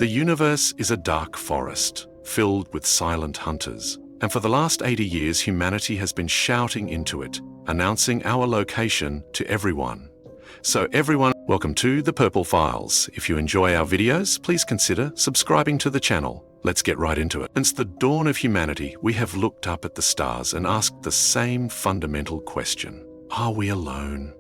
The universe is a dark forest, filled with silent hunters. And for the last 80 years, humanity has been shouting into it, announcing our location to everyone. So everyone, welcome to the Purple Files. If you enjoy our videos, please consider subscribing to the channel. Let's get right into it. Since the dawn of humanity, we have looked up at the stars and asked the same fundamental question. Are we alone?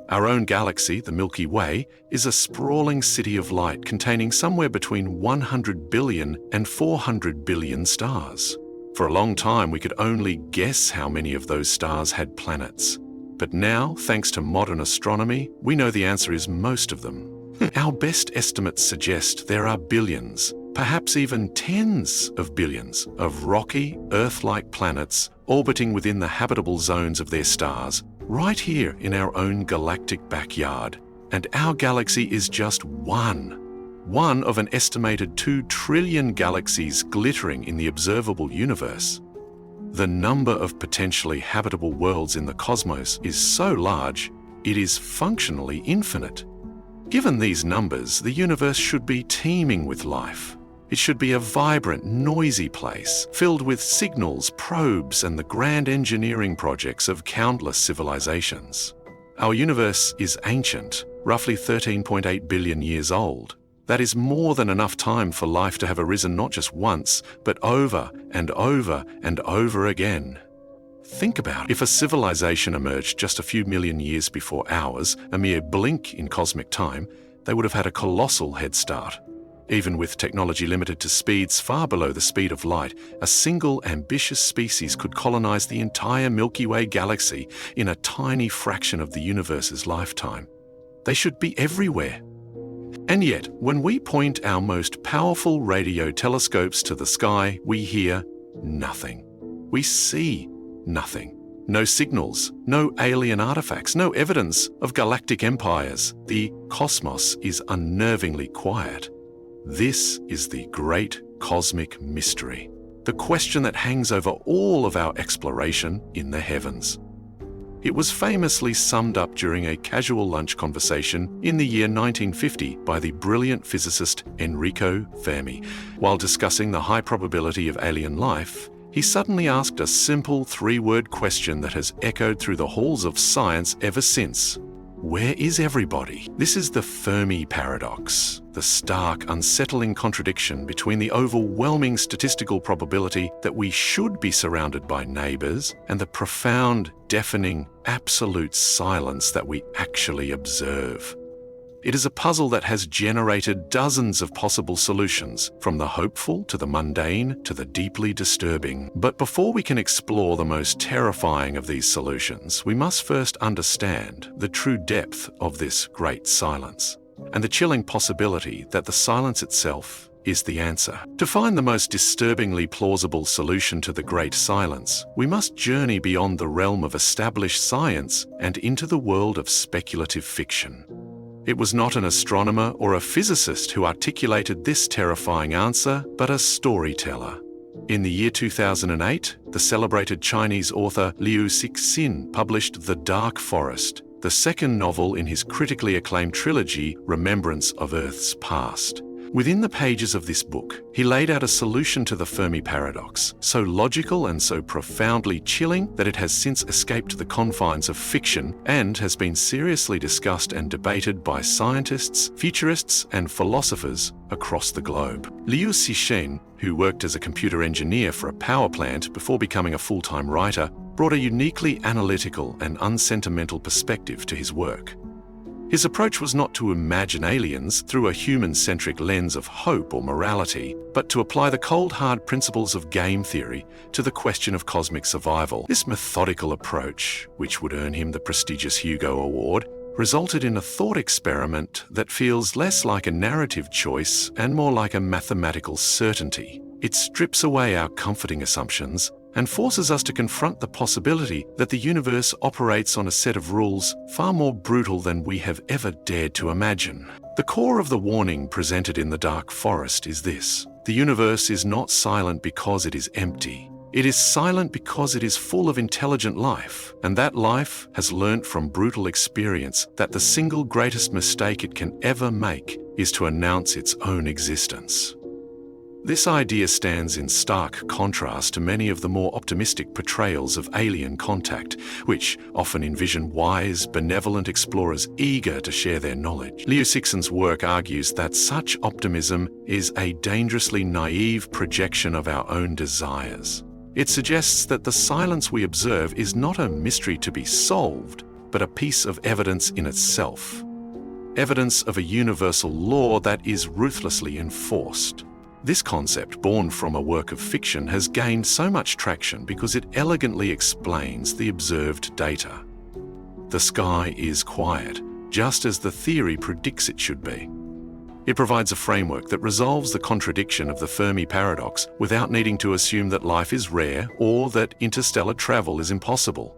Our own galaxy, the Milky Way, is a sprawling city of light containing somewhere between 100 billion and 400 billion stars. For a long time, we could only guess how many of those stars had planets. But now, thanks to modern astronomy, we know the answer is most of them. Our best estimates suggest there are billions, perhaps even tens of billions, of rocky, Earth-like planets orbiting within the habitable zones of their stars, right here in our own galactic backyard. And our galaxy is just one of an estimated 2 trillion galaxies glittering in the observable universe. The number of potentially habitable worlds in the cosmos is so large, it is functionally infinite. Given these numbers, the universe should be teeming with life. It should be a vibrant, noisy place, filled with signals, probes, and the grand engineering projects of countless civilizations. Our universe is ancient, roughly 13.8 billion years old. That is more than enough time for life to have arisen not just once, but over and over and over again. Think about it. If a civilization emerged just a few million years before ours, a mere blink in cosmic time, they would have had a colossal head start. Even with technology limited to speeds far below the speed of light, a single ambitious species could colonize the entire Milky Way galaxy in a tiny fraction of the universe's lifetime. They should be everywhere. And yet, when we point our most powerful radio telescopes to the sky, we hear nothing. We see nothing. No signals, no alien artifacts, no evidence of galactic empires. The cosmos is unnervingly quiet. This is the great cosmic mystery, the question that hangs over all of our exploration in the heavens. It was famously summed up during a casual lunch conversation in the year 1950 by the brilliant physicist Enrico Fermi. While discussing the high probability of alien life, he suddenly asked a simple 3-word question that has echoed through the halls of science ever since. Where is everybody? This is the Fermi Paradox, the stark, unsettling contradiction between the overwhelming statistical probability that we should be surrounded by neighbors and the profound, deafening, absolute silence that we actually observe. It is a puzzle that has generated dozens of possible solutions, from the hopeful to the mundane to the deeply disturbing. But before we can explore the most terrifying of these solutions, we must first understand the true depth of this great silence, and the chilling possibility that the silence itself is the answer. To find the most disturbingly plausible solution to the great silence, we must journey beyond the realm of established science and into the world of speculative fiction. It was not an astronomer or a physicist who articulated this terrifying answer, but a storyteller. In the year 2008, the celebrated Chinese author Liu Cixin published The Dark Forest, the second novel in his critically acclaimed trilogy, Remembrance of Earth's Past. Within the pages of this book, he laid out a solution to the Fermi Paradox, so logical and so profoundly chilling that it has since escaped the confines of fiction and has been seriously discussed and debated by scientists, futurists, and philosophers across the globe. Liu Cixin, who worked as a computer engineer for a power plant before becoming a full-time writer, brought a uniquely analytical and unsentimental perspective to his work. His approach was not to imagine aliens through a human-centric lens of hope or morality, but to apply the cold, hard principles of game theory to the question of cosmic survival. This methodical approach, which would earn him the prestigious Hugo Award, resulted in a thought experiment that feels less like a narrative choice and more like a mathematical certainty. It strips away our comforting assumptions and forces us to confront the possibility that the universe operates on a set of rules far more brutal than we have ever dared to imagine. The core of the warning presented in The Dark Forest is this: the universe is not silent because it is empty. It is silent because it is full of intelligent life, and that life has learnt from brutal experience that the single greatest mistake it can ever make is to announce its own existence. This idea stands in stark contrast to many of the more optimistic portrayals of alien contact, which often envision wise, benevolent explorers eager to share their knowledge. Liu Cixin's work argues that such optimism is a dangerously naive projection of our own desires. It suggests that the silence we observe is not a mystery to be solved, but a piece of evidence in itself. Evidence of a universal law that is ruthlessly enforced. This concept, born from a work of fiction, has gained so much traction because it elegantly explains the observed data. The sky is quiet, just as the theory predicts it should be. It provides a framework that resolves the contradiction of the Fermi Paradox without needing to assume that life is rare or that interstellar travel is impossible.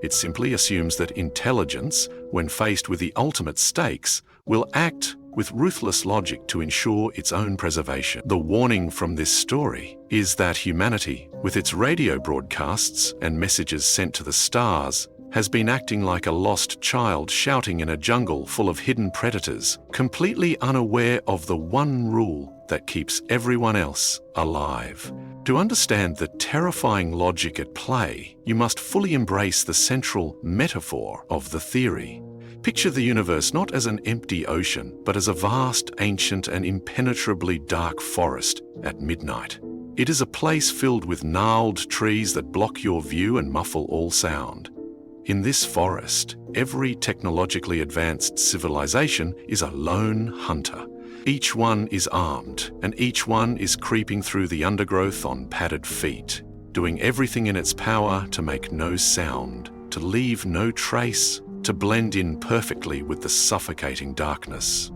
It simply assumes that intelligence, when faced with the ultimate stakes, will act with ruthless logic to ensure its own preservation. The warning from this story is that humanity, with its radio broadcasts and messages sent to the stars, has been acting like a lost child shouting in a jungle full of hidden predators, completely unaware of the one rule that keeps everyone else alive. To understand the terrifying logic at play, you must fully embrace the central metaphor of the theory. Picture the universe not as an empty ocean, but as a vast, ancient, and impenetrably dark forest at midnight. It is a place filled with gnarled trees that block your view and muffle all sound. In this forest, every technologically advanced civilization is a lone hunter. Each one is armed, and each one is creeping through the undergrowth on padded feet, doing everything in its power to make no sound, to leave no trace, to blend in perfectly with the suffocating darkness.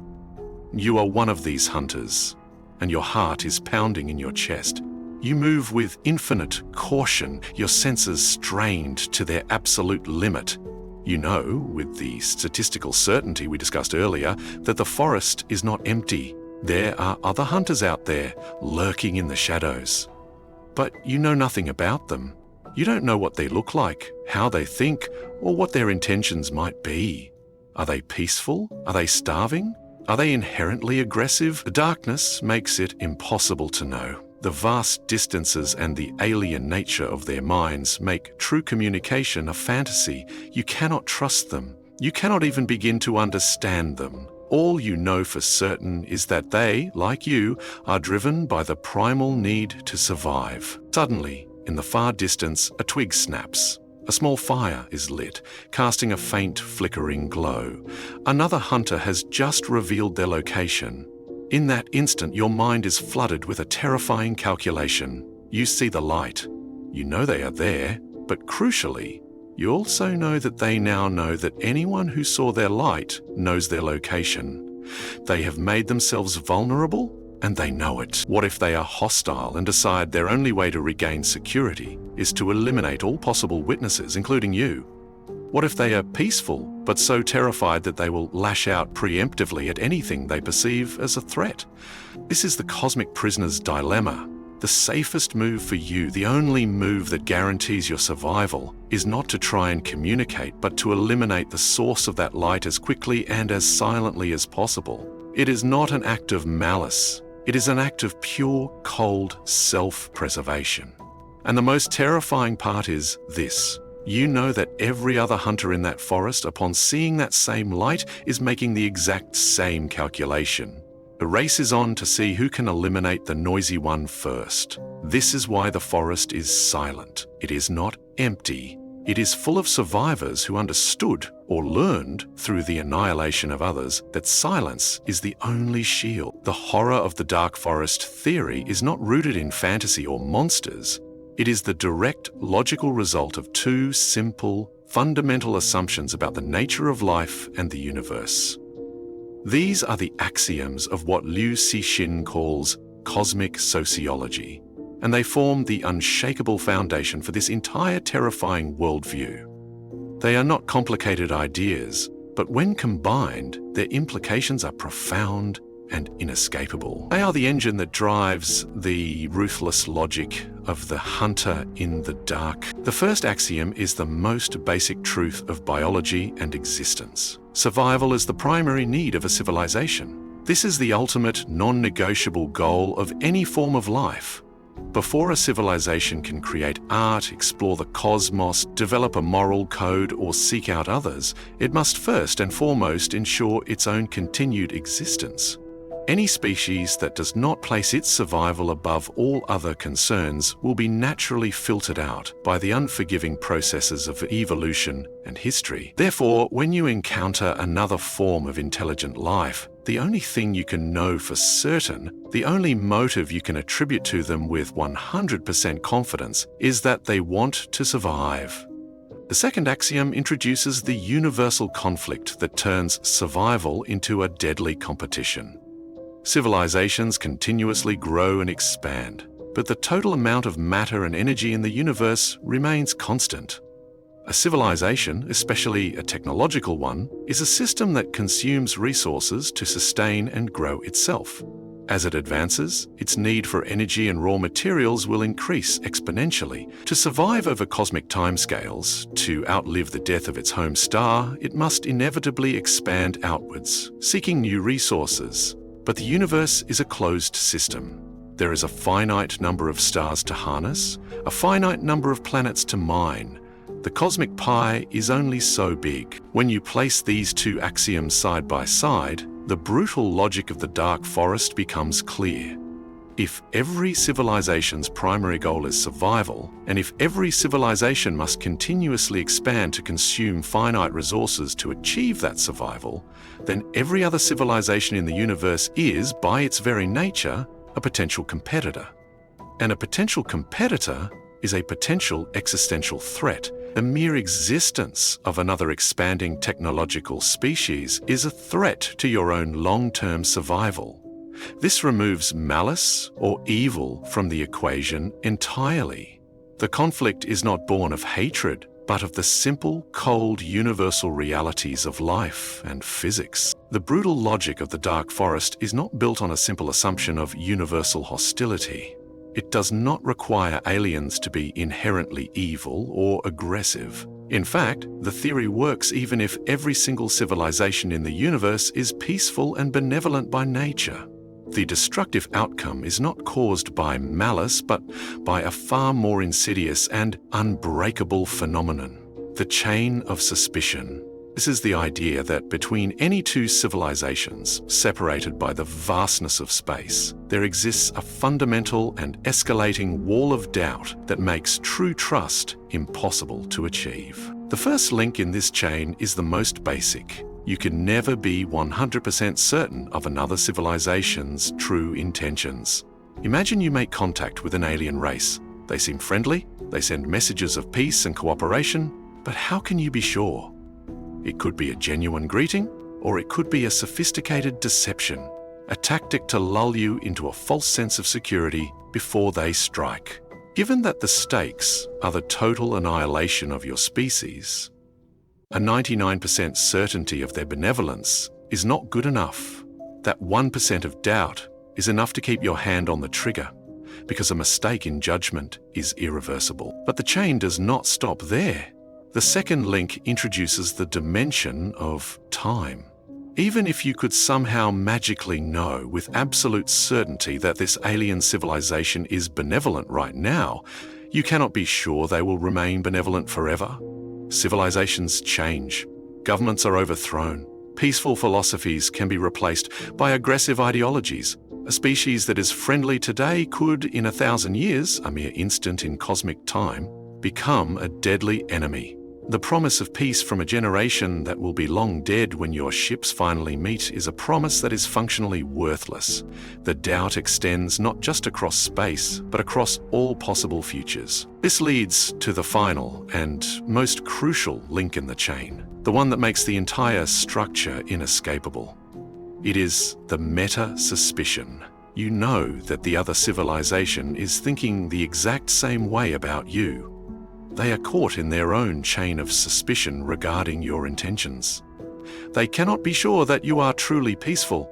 You are one of these hunters, and your heart is pounding in your chest. You move with infinite caution, your senses strained to their absolute limit. You know, with the statistical certainty we discussed earlier, that the forest is not empty. There are other hunters out there, lurking in the shadows. But you know nothing about them. You don't know what they look like, how they think, or what their intentions might be. Are they peaceful? Are they starving? Are they inherently aggressive? The darkness makes it impossible to know. The vast distances and the alien nature of their minds make true communication a fantasy. You cannot trust them. You cannot even begin to understand them. All you know for certain is that they, like you, are driven by the primal need to survive. Suddenly, in the far distance, a twig snaps. A small fire is lit, casting a faint, flickering glow. Another hunter has just revealed their location. In that instant, your mind is flooded with a terrifying calculation. You see the light. You know they are there, but crucially, you also know that they now know that anyone who saw their light knows their location. They have made themselves vulnerable, and they know it. What if they are hostile and decide their only way to regain security is to eliminate all possible witnesses, including you? What if they are peaceful, but so terrified that they will lash out preemptively at anything they perceive as a threat? This is the cosmic prisoner's dilemma. The safest move for you, the only move that guarantees your survival, is not to try and communicate, but to eliminate the source of that light as quickly and as silently as possible. It is not an act of malice. It is an act of pure, cold self-preservation. And the most terrifying part is this. You know that every other hunter in that forest, upon seeing that same light, is making the exact same calculation. The race is on to see who can eliminate the noisy one first. This is why the forest is silent. It is not empty. It is full of survivors who understood or learned through the annihilation of others that silence is the only shield. The horror of the dark forest theory is not rooted in fantasy or monsters. It is the direct, logical result of two simple, fundamental assumptions about the nature of life and the universe. These are the axioms of what Liu Cixin calls cosmic sociology, and they form the unshakable foundation for this entire terrifying worldview. They are not complicated ideas, but when combined, their implications are profound and inescapable. They are the engine that drives the ruthless logic of the hunter in the dark. The first axiom is the most basic truth of biology and existence. Survival is the primary need of a civilization. This is the ultimate, non-negotiable goal of any form of life. Before a civilization can create art, explore the cosmos, develop a moral code, or seek out others, it must first and foremost ensure its own continued existence. Any species that does not place its survival above all other concerns will be naturally filtered out by the unforgiving processes of evolution and history. Therefore, when you encounter another form of intelligent life, the only thing you can know for certain, the only motive you can attribute to them with 100% confidence, is that they want to survive. The second axiom introduces the universal conflict that turns survival into a deadly competition. Civilizations continuously grow and expand, but the total amount of matter and energy in the universe remains constant. A civilization, especially a technological one, is a system that consumes resources to sustain and grow itself. As it advances, its need for energy and raw materials will increase exponentially. To survive over cosmic timescales, to outlive the death of its home star, it must inevitably expand outwards, seeking new resources. But the universe is a closed system. There is a finite number of stars to harness, a finite number of planets to mine. The cosmic pie is only so big. When you place these two axioms side by side, the brutal logic of the dark forest becomes clear. If every civilization's primary goal is survival, and if every civilization must continuously expand to consume finite resources to achieve that survival, then every other civilization in the universe is, by its very nature, a potential competitor. And a potential competitor is a potential existential threat. The mere existence of another expanding technological species is a threat to your own long-term survival. This removes malice or evil from the equation entirely. The conflict is not born of hatred, but of the simple, cold, universal realities of life and physics. The brutal logic of the dark forest is not built on a simple assumption of universal hostility. It does not require aliens to be inherently evil or aggressive. In fact, the theory works even if every single civilization in the universe is peaceful and benevolent by nature. The destructive outcome is not caused by malice, but by a far more insidious and unbreakable phenomenon: the chain of suspicion. This is the idea that between any two civilizations, separated by the vastness of space, there exists a fundamental and escalating wall of doubt that makes true trust impossible to achieve. The first link in this chain is the most basic. You can never be 100% certain of another civilization's true intentions. Imagine you make contact with an alien race. They seem friendly, they send messages of peace and cooperation, but how can you be sure? It could be a genuine greeting, or it could be a sophisticated deception, a tactic to lull you into a false sense of security before they strike. Given that the stakes are the total annihilation of your species, a 99% certainty of their benevolence is not good enough. That 1% of doubt is enough to keep your hand on the trigger, because a mistake in judgment is irreversible. But the chain does not stop there. The second link introduces the dimension of time. Even if you could somehow magically know with absolute certainty that this alien civilization is benevolent right now, you cannot be sure they will remain benevolent forever. Civilizations change, governments are overthrown, peaceful philosophies can be replaced by aggressive ideologies. A species that is friendly today could, in 1,000 years, a mere instant in cosmic time, become a deadly enemy. The promise of peace from a generation that will be long dead when your ships finally meet is a promise that is functionally worthless. The doubt extends not just across space, but across all possible futures. This leads to the final and most crucial link in the chain, the one that makes the entire structure inescapable. It is the meta-suspicion. You know that the other civilization is thinking the exact same way about you. They are caught in their own chain of suspicion regarding your intentions. They cannot be sure that you are truly peaceful.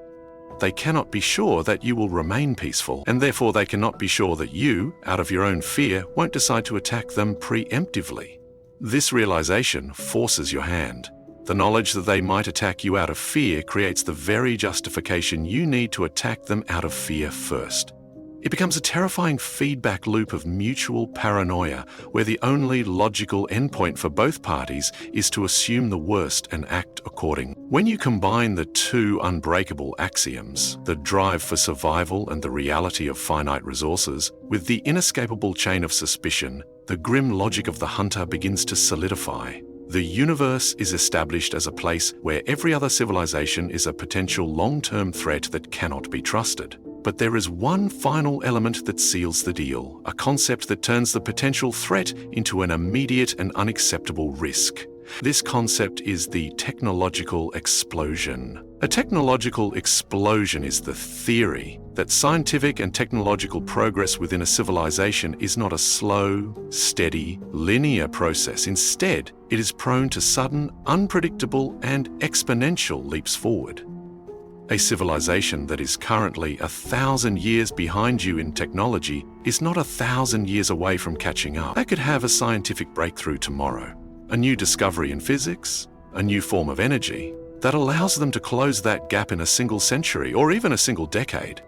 they cannot be sure that you will remain peaceful, and therefore they cannot be sure that you, out of your own fear, won't decide to attack them preemptively. This realization forces your hand. The knowledge that they might attack you out of fear creates the very justification you need to attack them out of fear first. It becomes a terrifying feedback loop of mutual paranoia, where the only logical endpoint for both parties is to assume the worst and act accordingly. When you combine the two unbreakable axioms, the drive for survival and the reality of finite resources, with the inescapable chain of suspicion, the grim logic of the hunter begins to solidify. The universe is established as a place where every other civilization is a potential long-term threat that cannot be trusted. But there is one final element that seals the deal, a concept that turns the potential threat into an immediate and unacceptable risk. This concept is the technological explosion. A technological explosion is the theory that scientific and technological progress within a civilization is not a slow, steady, linear process. Instead, it is prone to sudden, unpredictable, and exponential leaps forward. A civilization that is currently 1,000 years behind you in technology is not 1,000 years away from catching up. They could have a scientific breakthrough tomorrow, a new discovery in physics, a new form of energy that allows them to close that gap in a single century or even a single decade.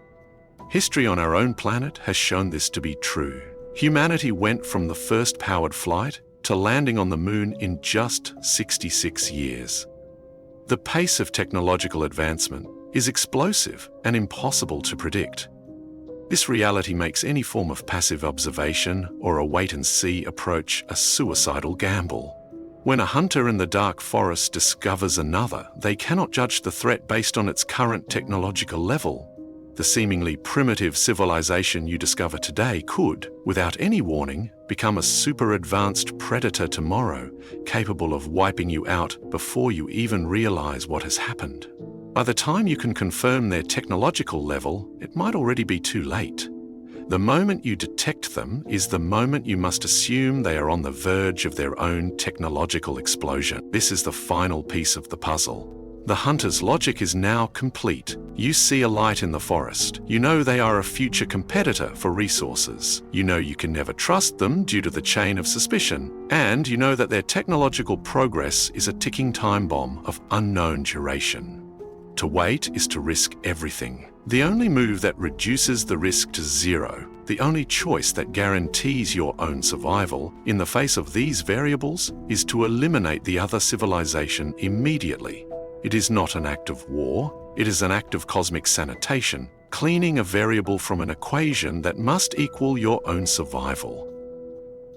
History on our own planet has shown this to be true. Humanity went from the first powered flight to landing on the moon in just 66 years. The pace of technological advancement is explosive and impossible to predict. This reality makes any form of passive observation or a wait-and-see approach a suicidal gamble. When a hunter in the dark forest discovers another, they cannot judge the threat based on its current technological level. The seemingly primitive civilization you discover today could, without any warning, become a super-advanced predator tomorrow, capable of wiping you out before you even realize what has happened. By the time you can confirm their technological level, it might already be too late. The moment you detect them is the moment you must assume they are on the verge of their own technological explosion. This is the final piece of the puzzle. The hunter's logic is now complete. You see a light in the forest. You know they are a future competitor for resources. You know you can never trust them due to the chain of suspicion. And you know that their technological progress is a ticking time bomb of unknown duration. To wait is to risk everything. The only move that reduces the risk to zero, the only choice that guarantees your own survival in the face of these variables, is to eliminate the other civilization immediately. It is not an act of war, it is an act of cosmic sanitation, cleaning a variable from an equation that must equal your own survival.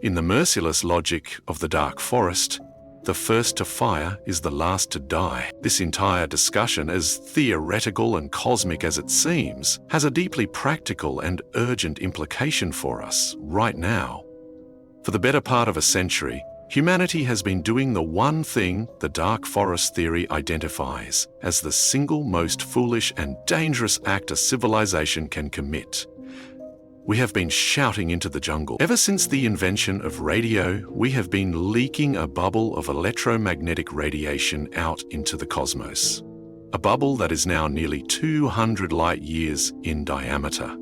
In the merciless logic of the dark forest, the first to fire is the last to die. This entire discussion, as theoretical and cosmic as it seems, has a deeply practical and urgent implication for us right now. For the better part of a century, humanity has been doing the one thing the dark forest theory identifies as the single most foolish and dangerous act a civilization can commit. We have been shouting into the jungle. Ever since the invention of radio, we have been leaking a bubble of electromagnetic radiation out into the cosmos. A bubble that is now nearly 200 light years in diameter.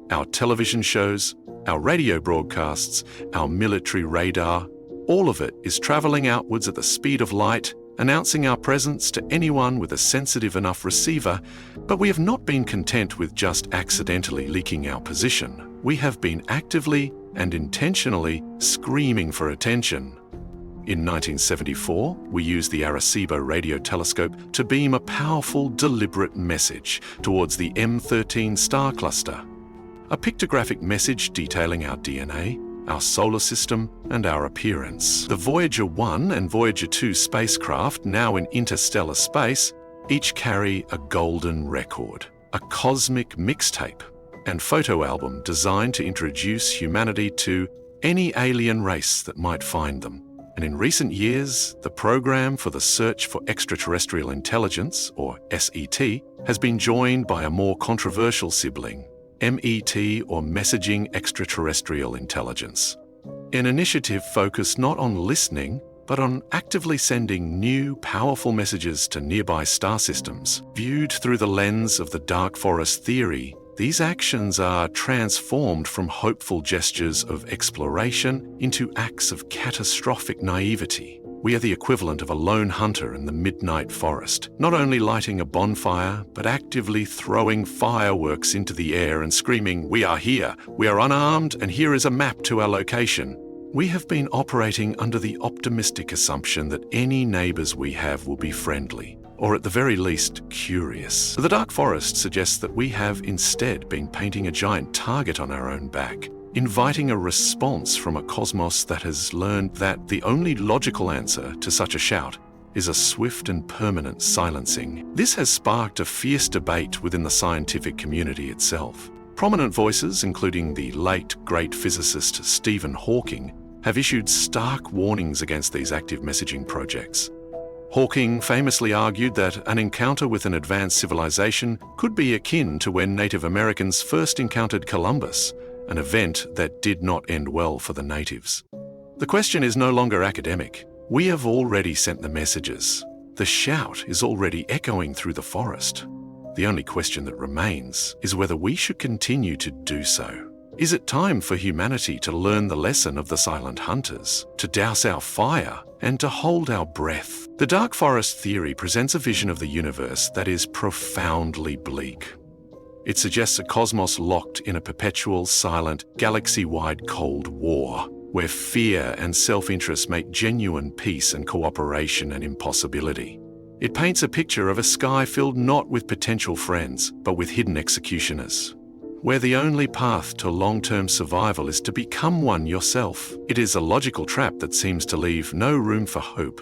Our television shows, our radio broadcasts, our military radar, all of it is traveling outwards at the speed of light, announcing our presence to anyone with a sensitive enough receiver, but we have not been content with just accidentally leaking our position. We have been actively and intentionally screaming for attention. In 1974, we used the Arecibo radio telescope to beam a powerful, deliberate message towards the M13 star cluster. A pictographic message detailing our DNA, our solar system, and our appearance. The Voyager 1 and Voyager 2 spacecraft, now in interstellar space, each carry a golden record, a cosmic mixtape and photo album designed to introduce humanity to any alien race that might find them. And in recent years, the Program for the Search for Extraterrestrial Intelligence, or SET, has been joined by a more controversial sibling, MET, or Messaging Extraterrestrial Intelligence. An initiative focused not on listening, but on actively sending new, powerful messages to nearby star systems. Viewed through the lens of the dark forest theory, these actions are transformed from hopeful gestures of exploration into acts of catastrophic naivety. We are the equivalent of a lone hunter in the midnight forest, not only lighting a bonfire, but actively throwing fireworks into the air and screaming, "We are here, we are unarmed, and here is a map to our location." We have been operating under the optimistic assumption that any neighbors we have will be friendly, or at the very least, curious. The dark forest suggests that we have instead been painting a giant target on our own back, inviting a response from a cosmos that has learned that the only logical answer to such a shout is a swift and permanent silencing. This has sparked a fierce debate within the scientific community itself. Prominent voices, including the late great physicist Stephen Hawking, have issued stark warnings against these active messaging projects. Hawking famously argued that an encounter with an advanced civilization could be akin to when Native Americans first encountered Columbus, an event that did not end well for the natives. The question is no longer academic. We have already sent the messages. The shout is already echoing through the forest. The only question that remains is whether we should continue to do so. Is it time for humanity to learn the lesson of the silent hunters, to douse our fire, and to hold our breath? The dark forest theory presents a vision of the universe that is profoundly bleak. It suggests a cosmos locked in a perpetual, silent, galaxy-wide Cold War, where fear and self-interest make genuine peace and cooperation an impossibility. It paints a picture of a sky filled not with potential friends, but with hidden executioners, where the only path to long-term survival is to become one yourself. It is a logical trap that seems to leave no room for hope.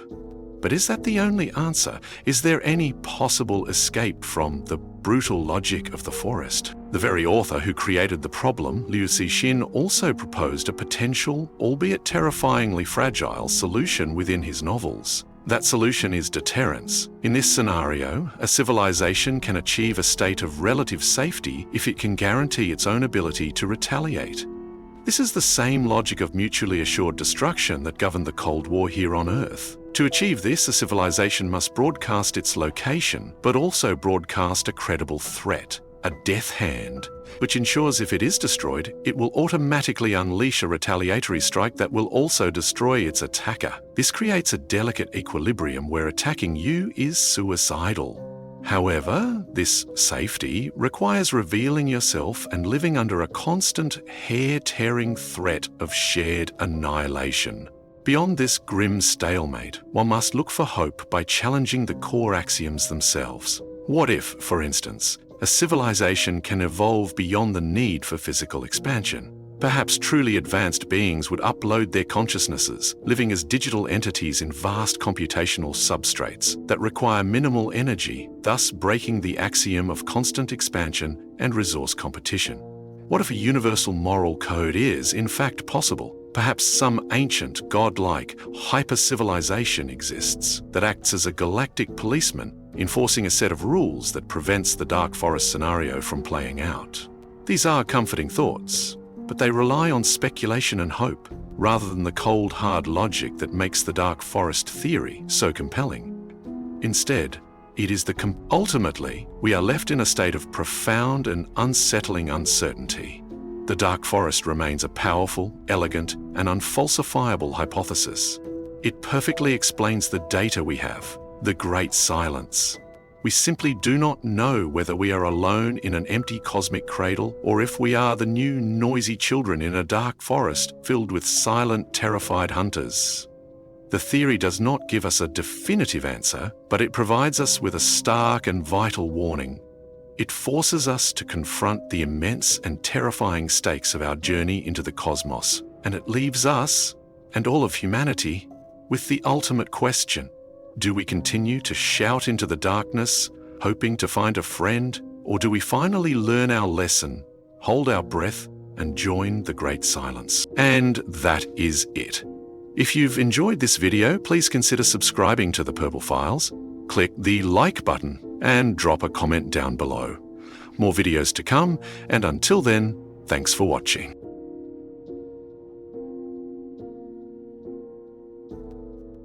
But is that the only answer? Is there any possible escape from the brutal logic of the forest? The very author who created the problem, Liu Cixin, also proposed a potential, albeit terrifyingly fragile, solution within his novels. That solution is deterrence. In this scenario, a civilization can achieve a state of relative safety if it can guarantee its own ability to retaliate. This is the same logic of mutually assured destruction that governed the Cold War here on Earth. To achieve this, a civilization must broadcast its location, but also broadcast a credible threat, a death hand, which ensures if it is destroyed, it will automatically unleash a retaliatory strike that will also destroy its attacker. This creates a delicate equilibrium where attacking you is suicidal. However, this safety requires revealing yourself and living under a constant, hair-tearing threat of shared annihilation. Beyond this grim stalemate, one must look for hope by challenging the core axioms themselves. What if, for instance, a civilization can evolve beyond the need for physical expansion? Perhaps truly advanced beings would upload their consciousnesses, living as digital entities in vast computational substrates that require minimal energy, thus breaking the axiom of constant expansion and resource competition. What if a universal moral code is, in fact, possible? Perhaps some ancient, godlike, hyper-civilization exists that acts as a galactic policeman, enforcing a set of rules that prevents the dark forest scenario from playing out. These are comforting thoughts, but they rely on speculation and hope, rather than the cold, hard logic that makes the dark forest theory so compelling. Instead, it is ultimately, we are left in a state of profound and unsettling uncertainty. The dark forest remains a powerful, elegant, and unfalsifiable hypothesis. It perfectly explains the data we have, the great silence. We simply do not know whether we are alone in an empty cosmic cradle or if we are the new noisy children in a dark forest filled with silent, terrified hunters. The theory does not give us a definitive answer, but it provides us with a stark and vital warning. It forces us to confront the immense and terrifying stakes of our journey into the cosmos, and it leaves us, and all of humanity, with the ultimate question. Do we continue to shout into the darkness, hoping to find a friend, or do we finally learn our lesson, hold our breath, and join the great silence? And that is it. If you've enjoyed this video, please consider subscribing to the Purple Files, click the like button, and drop a comment down below. More videos to come, and until then, thanks for watching.